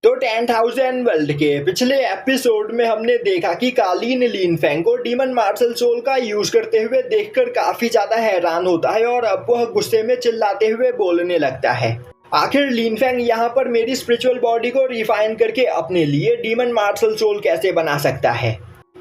तो 10,000 वर्ल्ड के पिछले एपिसोड में हमने देखा कि कालीन लिन फेंग को डीमन मार्शल सोल का यूज करते हुए देखकर काफी ज्यादा हैरान होता है और अब वह गुस्से में चिल्लाते हुए बोलने लगता है। आखिर लिन फेंग यहाँ पर मेरी स्पिरिचुअल बॉडी को रिफाइन करके अपने लिए डीमन मार्शल सोल कैसे बना सकता है।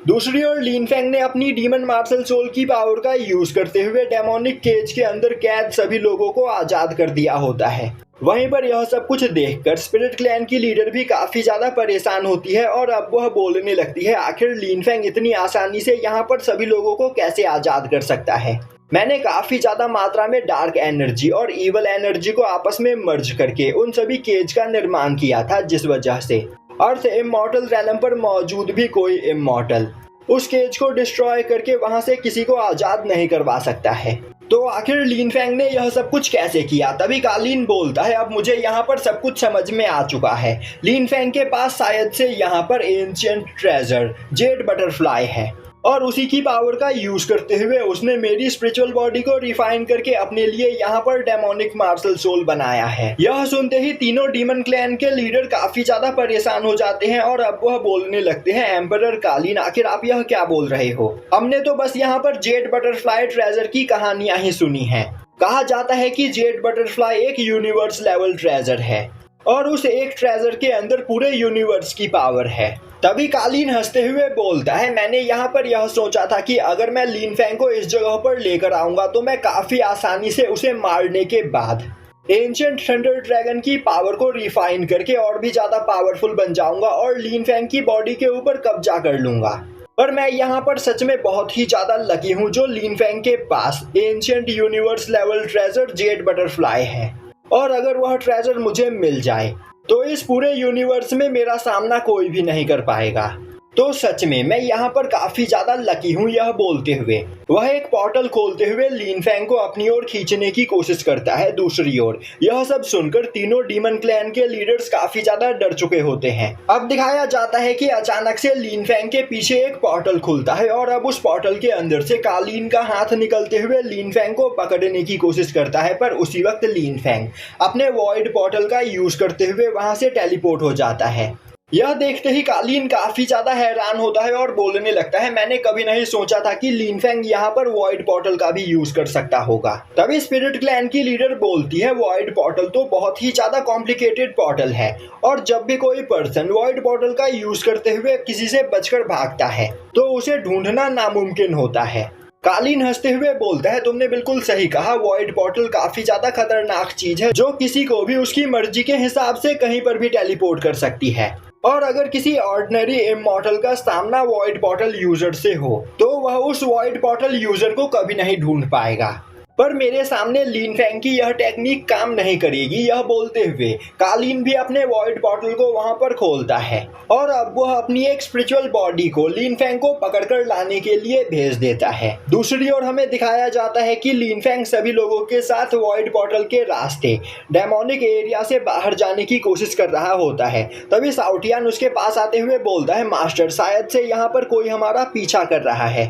दूसरी ओर लिन फेंग ने अपनी डीमन मार्शल सोल की पावर का यूज करते हुए डेमोनिक केज के अंदर कैद सभी लोगों को आजाद कर दिया होता है। वहीं पर यह सब कुछ देखकर स्पिरिट क्लैन की लीडर भी काफी ज्यादा परेशान होती है और अब वह बोलने लगती है, आखिर लिन फेंग इतनी आसानी से यहाँ पर सभी लोगों को कैसे आजाद कर सकता है। मैंने काफी ज्यादा मात्रा में डार्क एनर्जी और इवल एनर्जी को आपस में मर्ज करके उन सभी केज का निर्माण किया था, जिस वजह से अर्थ इमॉर्टल रैलम पर मौजूद भी कोई इमॉर्टल उस केज को डिस्ट्रॉय करके वहां से किसी को आजाद नहीं करवा सकता है। तो आखिर लिन फेंग ने यह सब कुछ कैसे किया। तभी कालीन बोलता है, अब मुझे यहाँ पर सब कुछ समझ में आ चुका है। लिन फेंग के पास शायद से यहाँ पर एंशिएंट ट्रेजर जेड बटरफ्लाई है और उसी की पावर का यूज करते हुए उसने मेरी स्पिरिचुअल बॉडी को रिफाइन करके अपने लिए यहाँ पर डेमोनिक मार्शल सोल बनाया है। यह सुनते ही तीनों डीमन क्लैन के लीडर काफी ज्यादा परेशान हो जाते हैं और अब वह बोलने लगते हैं, एम्परर कालीन, आखिर आप यह क्या बोल रहे हो। हमने तो बस यहाँ पर जेड बटरफ्लाई ट्रेजर की कहानियां ही सुनी है। कहा जाता है कि जेड बटरफ्लाई एक यूनिवर्स लेवल ट्रेजर है और उस एक ट्रेजर के अंदर पूरे यूनिवर्स की पावर है। तभी कालीन हंसते हुए बोलता है, मैंने यहाँ पर यह सोचा था कि अगर मैं लिन फेंग को इस जगह पर लेकर आऊंगा तो मैं काफी आसानी से उसे मारने के बाद एंशिएंट थंडर ड्रैगन की पावर को रिफाइन करके और भी ज्यादा पावरफुल बन जाऊंगा और लिन फेंग की बॉडी के ऊपर कब्जा कर लूंगा। पर मैं यहाँ पर सच में बहुत ही ज्यादा लकी हूँ जो लिन फेंग के पास ancient universe level treasure jade butterfly है और अगर वह ट्रेजर मुझे मिल जाए तो इस पूरे यूनिवर्स में मेरा सामना कोई भी नहीं कर पाएगा। तो सच में मैं यहाँ पर काफी ज्यादा लकी हूँ। यह बोलते हुए वह एक पोर्टल खोलते हुए लिन फेंग को अपनी ओर खींचने की कोशिश करता है। दूसरी ओर यह सब सुनकर तीनों डीमन क्लैन के लीडर्स काफी ज्यादा डर चुके होते हैं। अब दिखाया जाता है कि अचानक से लिन फेंग के पीछे एक पोर्टल खुलता है और अब उस पोर्टल के अंदर से कालीन का हाथ निकलते हुए लिन फेंग को पकड़ने की कोशिश करता है। पर उसी वक्त लिन फेंग अपने वॉइड पोर्टल का यूज करते हुए वहां से टेलीपोर्ट हो जाता है। यह देखते ही कालीन काफी ज्यादा हैरान होता है और बोलने लगता है, मैंने कभी नहीं सोचा था कि लिन फेंग यहाँ पर वॉइड पोर्टल का भी यूज कर सकता होगा। तभी स्पिरिट क्लैन की लीडर बोलती है, वॉइड पोर्टल तो बहुत ही ज्यादा कॉम्प्लिकेटेड पोर्टल है और जब भी कोई पर्सन वॉइड पोर्टल का यूज करते हुए किसी से बचकर भागता है तो उसे ढूंढना नामुमकिन होता है। कालीन हंसते हुए बोलता है, तुमने बिल्कुल सही कहा, वॉइड पोर्टल काफी ज्यादा खतरनाक चीज है जो किसी को भी उसकी मर्जी के हिसाब से कहीं पर भी टेलीपोर्ट कर सकती है और अगर किसी ऑर्डिनरी इमॉर्टल का सामना वॉइड पोर्टल यूजर से हो तो वह उस वॉइड पोर्टल यूजर को कभी नहीं ढूंढ पाएगा। पर मेरे सामने लिन फेंग की यह टेक्निक काम नहीं करेगी। यह बोलते हुए कालीन भी अपने वॉइड पोर्टल को वहां पर खोलता है और अब वह अपनी एक स्पिरिचुअल बॉडी को लिन फेंग को पकड़कर लाने के लिए भेज देता है। दूसरी ओर हमें दिखाया जाता है कि लिन फेंग सभी लोगों के साथ वॉइड पोर्टल के रास्ते डेमोनिक एरिया से बाहर जाने की कोशिश कर रहा होता है। तभी साउटियान उसके पास आते हुए बोलता है, मास्टर, शायद से यहाँ पर कोई हमारा पीछा कर रहा है।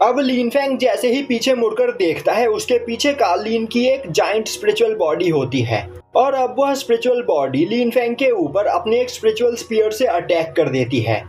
अब लिन फेंग जैसे ही पीछे मुड़कर देखता है उसके पीछे कालीन की एक जाइंट स्पिरिचुअल बॉडी होती है और अब वह स्पिरिचुअल बॉडी लिन फेंग के ऊपर अपने एक स्पिरिचुअल स्पीयर से अटैक कर देती है।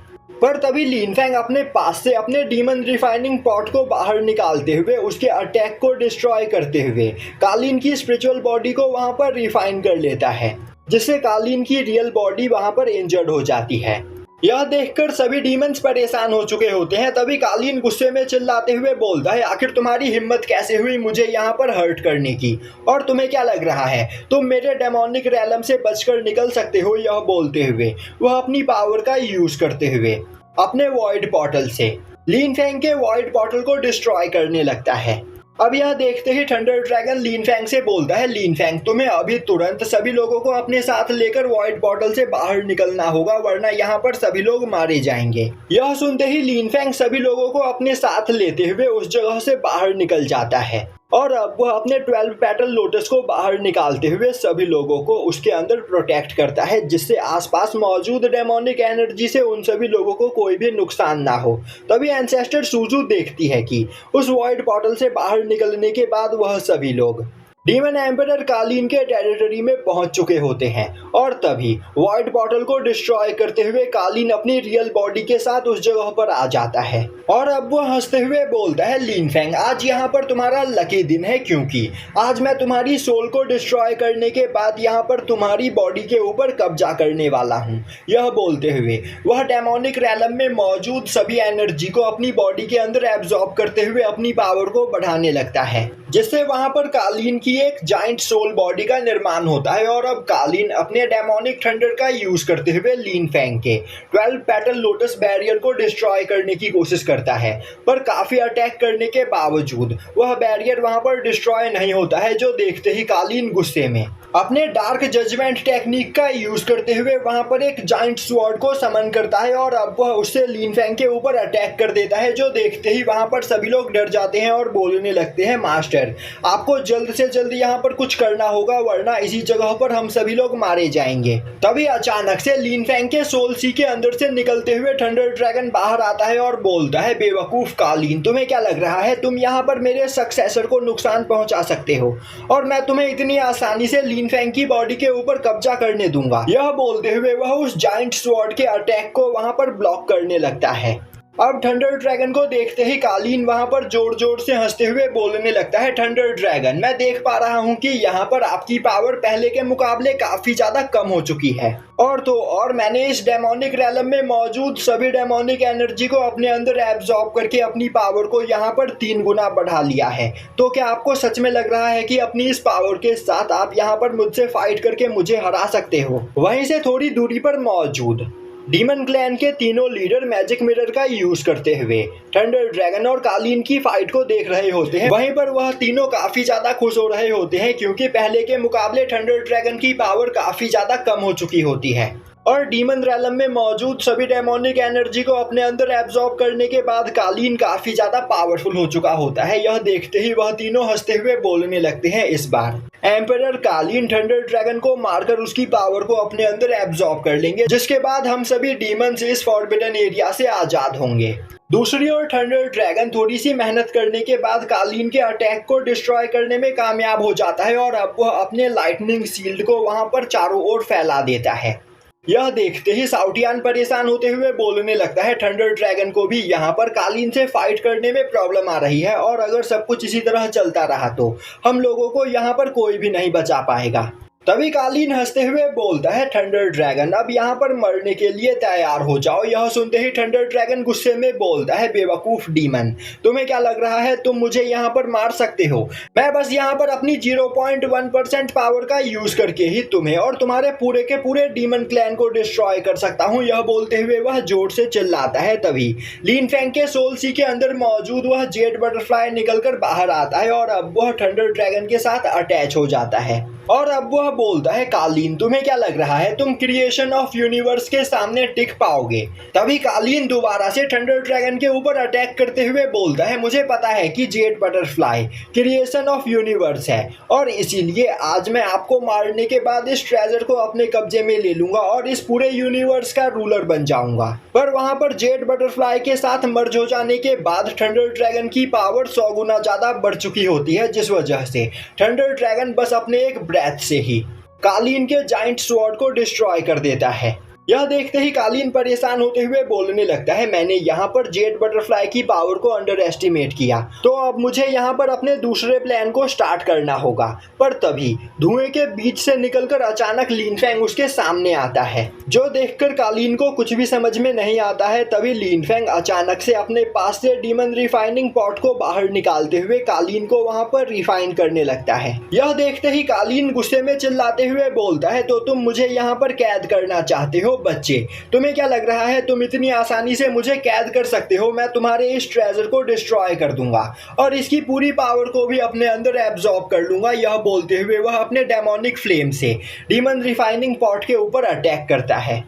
पर तभी लिन फेंग अपने पास से अपने डीमन रिफाइनिंग पॉट को बाहर निकालते हुए उसके अटैक को डिस्ट्रॉय करते हुए कालीन की स्पिरिचुअल बॉडी को वहां पर रिफाइन कर लेता है, जिससे कालीन की रियल बॉडी वहां पर इंजर्ड हो जाती है। यह देखकर सभी डीमंस परेशान हो चुके होते हैं। तभी कालीन गुस्से में चिल्लाते हुए बोलता है, आखिर तुम्हारी हिम्मत कैसे हुई मुझे यहाँ पर हर्ट करने की, और तुम्हें क्या लग रहा है तुम मेरे डेमोनिक रैलम से बचकर निकल सकते हो। यह बोलते हुए वह अपनी पावर का यूज करते हुए अपने वॉइड पोर्टल से लिन फेंग के वॉइड पोर्टल को डिस्ट्रॉय करने लगता है। अब यह देखते ही थंडर ड्रैगन लिन फेंग से बोलता है, लिन फेंग, तुम्हें अभी तुरंत सभी लोगों को अपने साथ लेकर वॉइड पोर्टल से बाहर निकलना होगा, वरना यहाँ पर सभी लोग मारे जाएंगे। यह सुनते ही लिन फेंग सभी लोगों को अपने साथ लेते हुए उस जगह से बाहर निकल जाता है और अब वह अपने 12 पेटल लोटस को बाहर निकालते हुए सभी लोगों को उसके अंदर प्रोटेक्ट करता है, जिससे आसपास मौजूद डेमोनिक एनर्जी से उन सभी लोगों को कोई भी नुकसान ना हो। तभी एंसेस्टर सूजू देखती है कि उस वॉइड पोर्टल से बाहर निकलने के बाद वह सभी लोग डीमन एम्परर कालीन के टेरिटरी में पहुंच चुके होते हैं और तभी वॉइड पोर्टल को डिस्ट्रॉय करते हुए कालीन अपनी रियल बॉडी के साथ उस जगह पर आ जाता है और अब वो हंसते हुए बोलता है, लिन फेंग, आज यहाँ पर तुम्हारा लकी दिन है क्योंकि आज मैं तुम्हारी सोल को डिस्ट्रॉय करने के बाद यहाँ पर तुम्हारी बॉडी के ऊपर कब्जा करने वाला हूँ। यह बोलते हुए वह डेमोनिक रैलम में मौजूद सभी एनर्जी को अपनी बॉडी के अंदर एब्जॉर्ब करते हुए अपनी पावर को बढ़ाने लगता है, जिससे वहां पर कालीन की एक जाइंट सोल बॉडी का निर्माण होता है। और अब कालीन अपने डेमोनिक थंडर का यूज करते हुए लिन फेंग के 12 पेटल लोटस बैरियर को डिस्ट्रॉय करने की कोशिश करता है, पर काफी अटैक करने के बावजूद वह बैरियर वहां पर डिस्ट्रॉय नहीं होता है, जो देखते ही कालीन गुस्से में अपने डार्क जजमेंट टेक्निक का यूज करते हुए वहां पर एक जाइंट स्वॉर्ड को समन करता है और अब वह उससे लिन फेंग के ऊपर अटैक कर देता है, जो देखते ही वहां पर सभी लोग डर जाते हैं और बोलने लगते हैं, मास्टर, आपको जल्द से जल्द यहाँ पर कुछ करना होगा वरना इसी जगह पर हम सभी लोग मारे जाएंगे। तभी अचानक से लिन फेंग के सोल सी के अंदर से निकलते हुए थंडर ड्रैगन बाहर आता है और बोलता है, बेवकूफ कालीन, तुम्हें क्या लग रहा है तुम यहाँ पर मेरे सक्सेसर को नुकसान पहुंचा सकते हो और मैं तुम्हें इतनी आसानी से लिन फेंग की बॉडी के ऊपर कब्जा करने दूंगा। यह बोलते हुए वह उस जाइंट स्वॉर्ड के अटैक को वहां पर ब्लॉक करने लगता है। अब थंडर ड्रैगन को देखते ही कालीन वहां पर जोर जोर से हंसते हुए बोलने लगता है, थंडर ड्रैगन, मैं देख पा रहा हूं कि यहाँ पर आपकी पावर पहले के मुकाबले काफी ज्यादा कम हो चुकी है और तो और मैंने इस डेमोनिक रैलम में मौजूद सभी डेमोनिक एनर्जी को अपने अंदर एब्जॉर्ब करके अपनी पावर को यहाँ पर 3 गुना बढ़ा लिया है। तो क्या आपको सच में लग रहा है कि अपनी इस पावर के साथ आप यहाँ पर मुझसे फाइट करके मुझे हरा सकते हो? वहीं से थोड़ी दूरी पर मौजूद डीमन क्लैन के तीनों लीडर मैजिक मिरर का यूज करते हुए थंडर ड्रैगन और कालीन की फाइट को देख रहे होते हैं। वहीं पर वह तीनों काफी ज्यादा खुश हो रहे होते हैं क्योंकि पहले के मुकाबले थंडर ड्रैगन की पावर काफी ज्यादा कम हो चुकी होती है और डीमन रैलम में मौजूद सभी डेमोनिक एनर्जी को अपने अंदर एब्जॉर्ब करने के बाद कालीन काफी ज्यादा पावरफुल हो चुका होता है। यह देखते ही वह तीनों हंसते हुए बोलने लगते हैं, इस बार एम्परर कालीन थंडर ड्रैगन को मारकर उसकी पावर को अपने अंदर एब्जॉर्ब कर लेंगे, जिसके बाद हम सभी डीमंस इस फॉरबिडन एरिया से आजाद होंगे। दूसरी ओर थंडर ड्रैगन थोड़ी सी मेहनत करने के बाद कालीन के अटैक को डिस्ट्रॉय करने में कामयाब हो जाता है और अब वह अपने लाइटनिंग शील्ड को वहां पर चारों ओर फैला देता है। यह देखते ही साउटियान परेशान होते हुए बोलने लगता है, थंडर ड्रैगन को भी यहाँ पर कालीन से फाइट करने में प्रॉब्लम आ रही है और अगर सब कुछ इसी तरह चलता रहा तो हम लोगों को यहाँ पर कोई भी नहीं बचा पाएगा। तभी कालीन हंसते हुए बोलता है, थंडर ड्रैगन, अब यहाँ पर मरने के लिए तैयार हो जाओ। यह सुनते ही थंडर ड्रैगन गुस्से में बोलता है, बेवकूफ डीमन, तुम्हें क्या लग रहा है तुम मुझे यहाँ पर मार सकते हो? मैं बस यहाँ पर अपनी 0.1% पावर का यूज करके ही तुम्हें और तुम्हारे पूरे के पूरे डीमन क्लैन को डिस्ट्रॉय कर सकता हूँ। यह बोलते हुए वह जोर से चिल्लाता है। तभी लिन फेंग के सोल सी के अंदर मौजूद वह जेड बटरफ्लाई निकलकर बाहर आता है और अब वह थंडर ड्रैगन के साथ अटैच हो जाता है और अब वह बोलता है, कालीन, तुम्हें क्या लग रहा है तुम क्रिएशन ऑफ यूनिवर्स के सामने टिक पाओगे? तभी कालीन दोबारा से थंडर ड्रैगन के ऊपर अटैक करते हुए बोलता है, मुझे पता है कि Z butterfly creation of universe है और इसीलिए आज मैं आपको मारने के बाद इस ट्रेजर को अपने कब्जे में ले लूंगा और इस पूरे यूनिवर्स का रूलर बन जाऊंगा। पर वहां पर जेड बटरफ्लाई के साथ मर्ज हो जाने के बाद थंडर ड्रैगन की पावर 100 गुना ज्यादा बढ़ चुकी होती है, जिस वजह से थंडर ड्रैगन बस अपने एक ब्रेथ से ही कालीन के जाइंट स्वॉर्ड को डिस्ट्रॉय कर देता है। यह देखते ही कालीन परेशान होते हुए बोलने लगता है, मैंने यहाँ पर जेड बटरफ्लाई की पावर को अंडर एस्टिमेट किया, तो अब मुझे यहाँ पर अपने दूसरे प्लान को स्टार्ट करना होगा। पर तभी धुएं के बीच से निकलकर अचानक लिन फेंग उसके सामने आता है, जो देखकर कालीन को कुछ भी समझ में नहीं आता है। तभी लिन फेंग अचानक से अपने पास से डीमन रिफाइनिंग पॉट को बाहर निकालते हुए कालीन को वहाँ पर रिफाइन करने लगता है। यह देखते ही कालीन गुस्से में चिल्लाते हुए बोलता है, तो तुम मुझे यहाँ पर कैद करना चाहते हो? बच्चे, तुम्हें क्या लग रहा है तुम इतनी आसानी से मुझे कैद कर सकते हो? मैं तुम्हारे इस ट्रेजर को डिस्ट्रॉय कर दूंगा और इसकी पूरी पावर को भी अपने अंदर एब्जॉर्ब कर लूंगा। यह बोलते हुए वह अपने डेमोनिक फ्लेम से डीमन रिफाइनिंग पॉट के ऊपर अटैक करता है।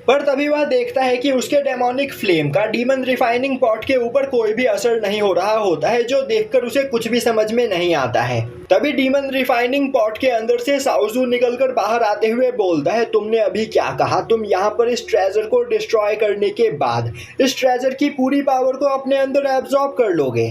पर तभी वह देखता है कि उसके डेमोनिक फ्लेम का डीमन रिफाइनिंग पॉट के ऊपर कोई भी असर नहीं हो रहा होता है, जो देखकर उसे कुछ भी समझ में नहीं आता है। तभी डीमन रिफाइनिंग पॉट के अंदर से साउजू निकलकर बाहर आते हुए बोलता है, तुमने अभी क्या कहा? तुम यहाँ पर इस ट्रेजर को डिस्ट्रॉय करने के बाद इस ट्रेजर की पूरी पावर को अपने अंदर एब्जॉर्ब कर लोगे?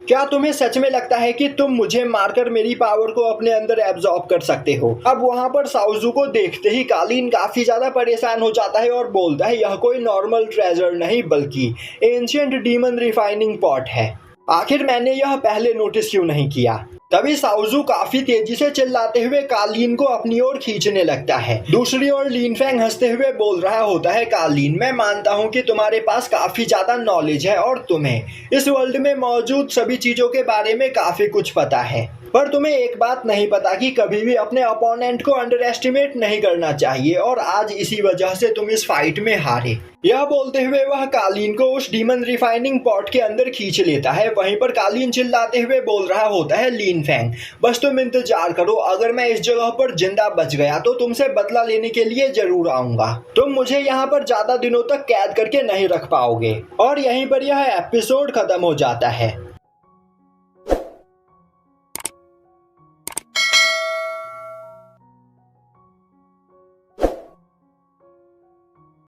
क्या तुम्हें सच में लगता है कि तुम मुझे मारकर मेरी पावर को अपने अंदर एब्जॉर्ब कर सकते हो? अब वहाँ पर साउजू को देखते ही कालीन काफी ज्यादा परेशान हो जाता है और बोलता है, यह कोई नॉर्मल ट्रेजर नहीं बल्कि एंशिएंट डीमन रिफाइनिंग पॉट है। आखिर मैंने यह पहले नोटिस क्यों नहीं किया? तभी साउजू काफी तेजी से चिल्लाते हुए कालीन को अपनी ओर खींचने लगता है। दूसरी ओर लिनफेंग हंसते हुए बोल रहा होता है, कालीन, मैं मानता हूँ कि तुम्हारे पास काफी ज्यादा नॉलेज है और तुम्हें इस वर्ल्ड में मौजूद सभी चीजों के बारे में काफी कुछ पता है, पर तुम्हें एक बात नहीं पता कि कभी भी अपने अपोनेंट को अंडर एस्टिमेट नहीं करना चाहिए और आज इसी वजह से तुम इस फाइट में हारे। यह बोलते हुए वह कालीन को उस डीमन रिफाइनिंग पॉट के अंदर खींच लेता है। वहीं पर कालीन चिल्लाते हुए बोल रहा होता है, लिनफेंग, बस तुम इंतजार करो, अगर मैं इस जगह पर जिंदा बच गया तो तुमसे बदला लेने के लिए जरूर आऊंगा। तुम मुझे यहाँ पर ज्यादा दिनों तक कैद करके नहीं रख पाओगे। और यहीं पर यह एपिसोड खत्म हो जाता है।